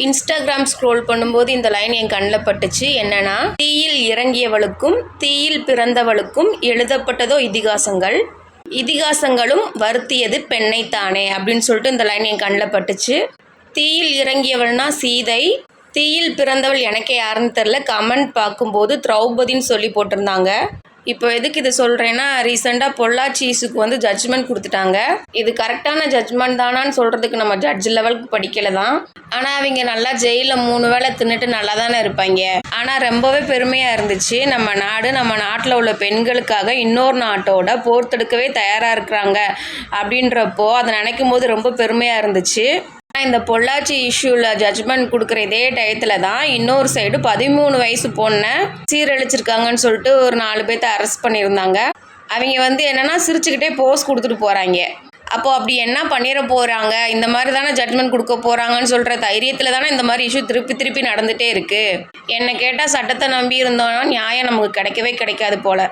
Instagram scroll பண்ணும்போது இந்த line என் கண்ணில் பட்டுச்சு. என்னன்னா, தீயில் இறங்கியவளுக்கும் தீயில் பிறந்தவளுக்கும் எழுதப்பட்டதோ இதிகாசங்கள், இதிகாசங்களும் வருத்தியது பெண்ணைத்தானே அப்படின்னு சொல்லிட்டு இந்த லைன் என் கண்ணில் பட்டுச்சு. தீயில் இறங்கியவள்னா சீதை, தீயில் பிறந்தவள் எனக்கே யாருன்னு தெரில. கமெண்ட் பார்க்கும்போது திரௌபதின்னு சொல்லி போட்டிருந்தாங்க. இப்போ எதுக்கு இதை சொல்கிறேன்னா, ரீசெண்டாக பொள்ளாச்சி இஷ்யூக்கு வந்து ஜட்ஜ்மெண்ட் கொடுத்துட்டாங்க. இது கரெக்டான ஜட்ஜ்மெண்ட் தானான்னு சொல்கிறதுக்கு நம்ம ஜட்ஜ் லெவலுக்கு படிக்கல தான். ஆனால் அவங்க நல்லா ஜெயிலில் 3 வேளை தின்னுட்டு நல்லா தானே இருப்பாங்க. ஆனால் ரொம்பவே பெருமையாக இருந்துச்சு. நம்ம நாட்டில் உள்ள பெண்களுக்காக இன்னொரு நாட்டோட போர் தொடுக்கவே தயாராக இருக்கிறாங்க அப்படின்றப்போ அதை நினைக்கும் போது ரொம்ப பெருமையாக இருந்துச்சு. இந்த பொள்ளாச்சி இஷ்யூவில் ஜட்ஜ்மெண்ட் கொடுக்குற இதே டயத்தில் தான் இன்னொரு சைடு 13 வயசு பொண்ணை சீரழிச்சிருக்காங்கன்னு சொல்லிட்டு ஒரு 4 பேர்த்த அரெஸ்ட் பண்ணியிருந்தாங்க. அவங்க வந்து என்னென்னா சிரிச்சுக்கிட்டே போஸ் கொடுத்துட்டு போகிறாங்க. அப்போது அப்படி என்ன பண்ணிட போகிறாங்க, இந்த மாதிரி தானே ஜட்ஜ்மெண்ட் கொடுக்க போகிறாங்கன்னு சொல்கிற தைரியத்தில் தானே இந்த மாதிரி இஷ்யூ திருப்பி நடந்துகிட்டே இருக்குது. என்னை கேட்டால் சட்டத்தை நம்பி இருந்தோன்னா நியாயம் நமக்கு கிடைக்கவே கிடைக்காது போல்.